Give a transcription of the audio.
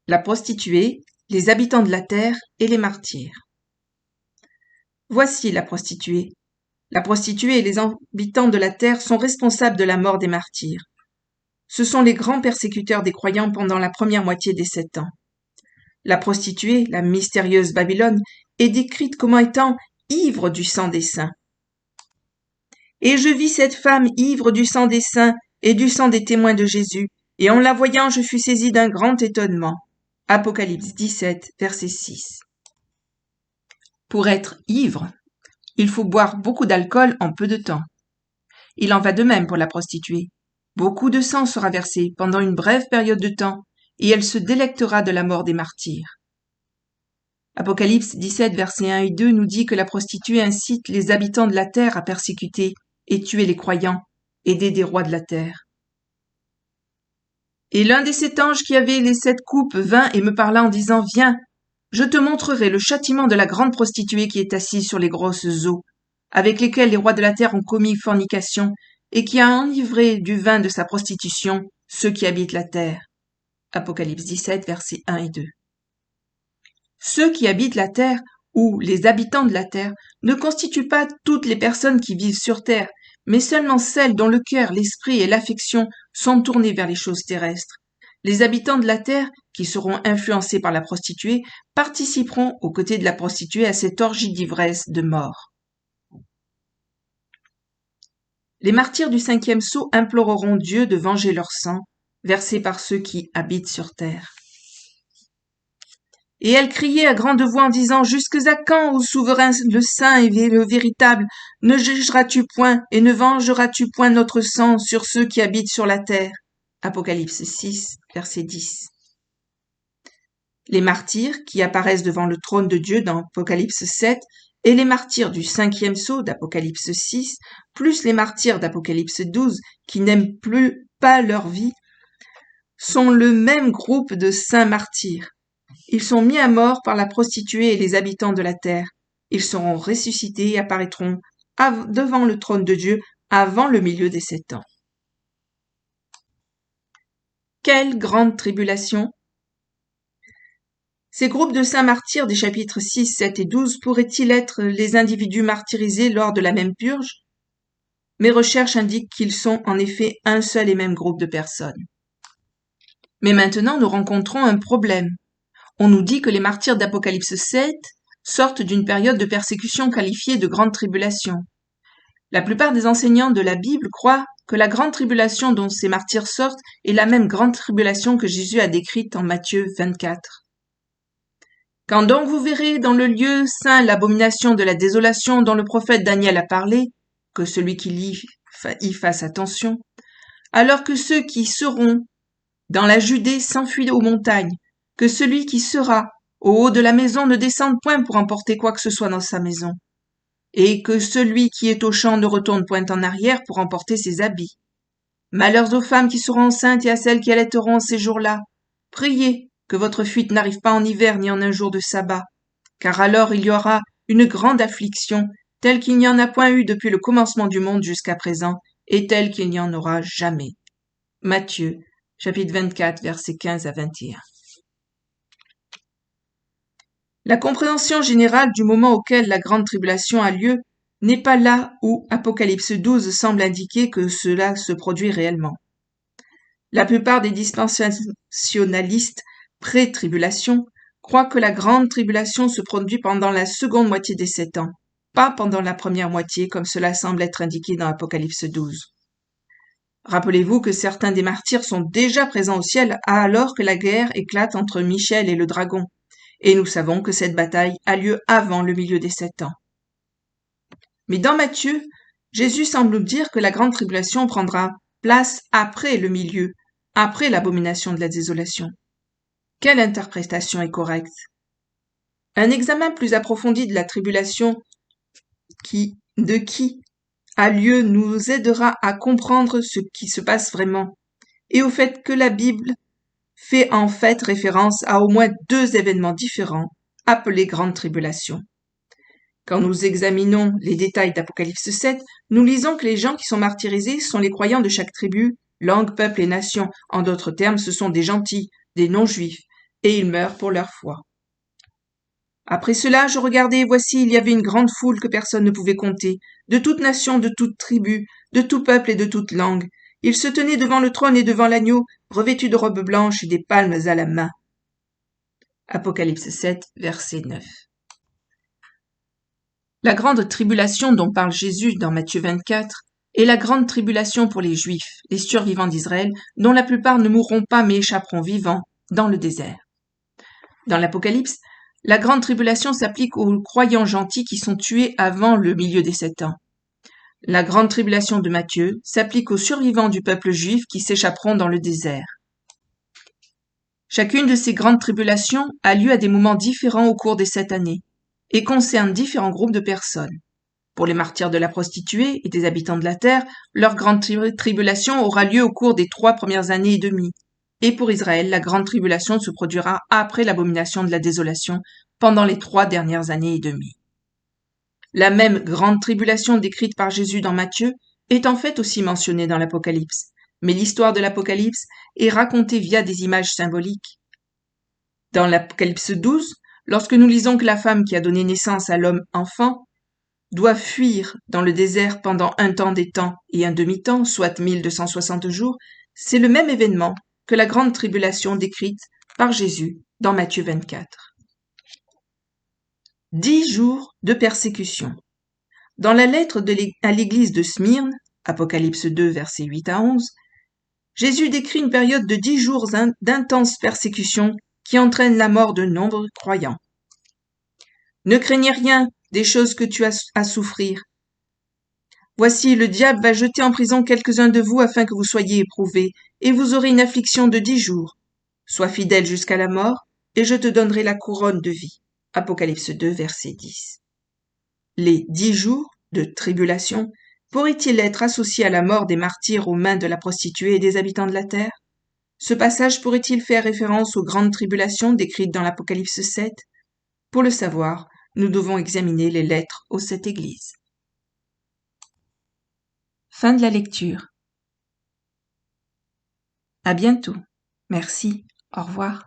la prostituée, les habitants de la terre et les martyrs. Voici la prostituée. La prostituée et les habitants de la terre sont responsables de la mort des martyrs. Ce sont les grands persécuteurs des croyants pendant la première moitié des 7 ans. La prostituée, la mystérieuse Babylone, est décrite comme étant ivre du sang des saints. Et je vis cette femme ivre du sang des saints et du sang des témoins de Jésus, et en la voyant, je fus saisi d'un grand étonnement. Apocalypse 17, verset 6. Pour être ivre, il faut boire beaucoup d'alcool en peu de temps. Il en va de même pour la prostituée. Beaucoup de sang sera versé pendant une brève période de temps, et elle se délectera de la mort des martyrs. Apocalypse 17, versets 1 et 2 nous dit que la prostituée incite les habitants de la terre à persécuter et tuer les croyants, aidés des rois de la terre. Et l'un des 7 anges qui avait les 7 coupes vint et me parla en disant « Viens, je te montrerai le châtiment de la grande prostituée qui est assise sur les grosses eaux, avec lesquelles les rois de la terre ont commis fornication, et qui a enivré du vin de sa prostitution ceux qui habitent la terre. » Apocalypse 17, versets 1 et 2. Ceux qui habitent la terre, ou les habitants de la terre, ne constituent pas toutes les personnes qui vivent sur terre, mais seulement celles dont le cœur, l'esprit et l'affection sont tournés vers les choses terrestres. Les habitants de la terre, qui seront influencés par la prostituée, participeront aux côtés de la prostituée à cette orgie d'ivresse de mort. Les martyrs du 5e sceau imploreront Dieu de venger leur sang, versé par ceux qui habitent sur terre. Et elle criait à grande voix en disant « Jusque à quand, ô souverain le saint et le véritable, ne jugeras-tu point et ne vengeras-tu point notre sang sur ceux qui habitent sur la terre ?» Apocalypse 6, verset 10. Les martyrs qui apparaissent devant le trône de Dieu dans Apocalypse 7 et les martyrs du 5e sceau d'Apocalypse 6, plus les martyrs d'Apocalypse 12 qui n'aiment plus pas leur vie, sont le même groupe de saints martyrs. Ils sont mis à mort par la prostituée et les habitants de la terre. Ils seront ressuscités et apparaîtront devant le trône de Dieu avant le milieu des 7 ans. Quelle grande tribulation! Ces groupes de saints martyrs des chapitres 6, 7 et 12 pourraient-ils être les individus martyrisés lors de la même purge? Mes recherches indiquent qu'ils sont en effet un seul et même groupe de personnes. Mais maintenant, nous rencontrons un problème. On nous dit que les martyrs d'Apocalypse 7 sortent d'une période de persécution qualifiée de grande tribulation. La plupart des enseignants de la Bible croient que la grande tribulation dont ces martyrs sortent est la même grande tribulation que Jésus a décrite en Matthieu 24. Quand donc vous verrez dans le lieu saint l'abomination de la désolation dont le prophète Daniel a parlé, que celui qui lit y fasse attention, alors que ceux qui seront dans la Judée s'enfuient aux montagnes, que celui qui sera au haut de la maison ne descende point pour emporter quoi que ce soit dans sa maison, et que celui qui est au champ ne retourne point en arrière pour emporter ses habits. Malheurs aux femmes qui seront enceintes et à celles qui allaiteront ces jours-là. Priez que votre fuite n'arrive pas en hiver ni en un jour de sabbat, car alors il y aura une grande affliction, telle qu'il n'y en a point eu depuis le commencement du monde jusqu'à présent, et telle qu'il n'y en aura jamais. Matthieu, chapitre 24, versets 15 à 21. La compréhension générale du moment auquel la grande tribulation a lieu n'est pas là où Apocalypse 12 semble indiquer que cela se produit réellement. La plupart des dispensationalistes pré-tribulation croient que la grande tribulation se produit pendant la seconde moitié des 7 ans, pas pendant la première moitié comme cela semble être indiqué dans Apocalypse 12. Rappelez-vous que certains des martyrs sont déjà présents au ciel alors que la guerre éclate entre Michel et le dragon. Et nous savons que cette bataille a lieu avant le milieu des 7 ans. Mais dans Matthieu, Jésus semble nous dire que la grande tribulation prendra place après le milieu, après l'abomination de la désolation. Quelle interprétation est correcte? Un examen plus approfondi de la tribulation qui a lieu nous aidera à comprendre ce qui se passe vraiment, et au fait que la Bible fait en fait référence à au moins 2 événements différents, appelés grandes tribulations. Quand nous examinons les détails d'Apocalypse 7, nous lisons que les gens qui sont martyrisés sont les croyants de chaque tribu, langue, peuple et nation. En d'autres termes, ce sont des gentils, des non-juifs, et ils meurent pour leur foi. Après cela, je regardai, et voici, il y avait une grande foule que personne ne pouvait compter, de toute nation, de toute tribu, de tout peuple et de toute langue. Ils se tenaient devant le trône et devant l'agneau, revêtus de robes blanches et des palmes à la main. Apocalypse 7, verset 9. La grande tribulation dont parle Jésus dans Matthieu 24 est la grande tribulation pour les Juifs, les survivants d'Israël, dont la plupart ne mourront pas mais échapperont vivants dans le désert. Dans l'Apocalypse, la grande tribulation s'applique aux croyants gentils qui sont tués avant le milieu des 7 ans. La grande tribulation de Matthieu s'applique aux survivants du peuple juif qui s'échapperont dans le désert. Chacune de ces grandes tribulations a lieu à des moments différents au cours des 7 années et concerne différents groupes de personnes. Pour les martyrs de la prostituée et des habitants de la terre, leur grande tribulation aura lieu au cours des 3 premières années et demie. Et pour Israël, la grande tribulation se produira après l'abomination de la désolation, pendant les 3 dernières années et demie. La même grande tribulation décrite par Jésus dans Matthieu est en fait aussi mentionnée dans l'Apocalypse, mais l'histoire de l'Apocalypse est racontée via des images symboliques. Dans l'Apocalypse 12, lorsque nous lisons que la femme qui a donné naissance à l'homme enfant doit fuir dans le désert pendant un temps des temps et un demi-temps, soit 1260 jours, c'est le même événement que la grande tribulation décrite par Jésus dans Matthieu 24. 10 jours de persécution. Dans la lettre à l'église de Smyrne, Apocalypse 2, versets 8 à 11, Jésus décrit une période de 10 jours d'intense persécution qui entraîne la mort de nombreux croyants. Ne craignez rien des choses que tu as à souffrir. Voici, le diable va jeter en prison quelques-uns de vous afin que vous soyez éprouvés, et vous aurez une affliction de 10 jours. Sois fidèle jusqu'à la mort, et je te donnerai la couronne de vie. Apocalypse 2, verset 10. Les 10 jours de tribulation pourraient-ils être associés à la mort des martyrs aux mains de la prostituée et des habitants de la terre? Ce passage pourrait-il faire référence aux grandes tribulations décrites dans l'Apocalypse 7? Pour le savoir, nous devons examiner les lettres aux 7 églises. Fin de la lecture. À bientôt. Merci. Au revoir.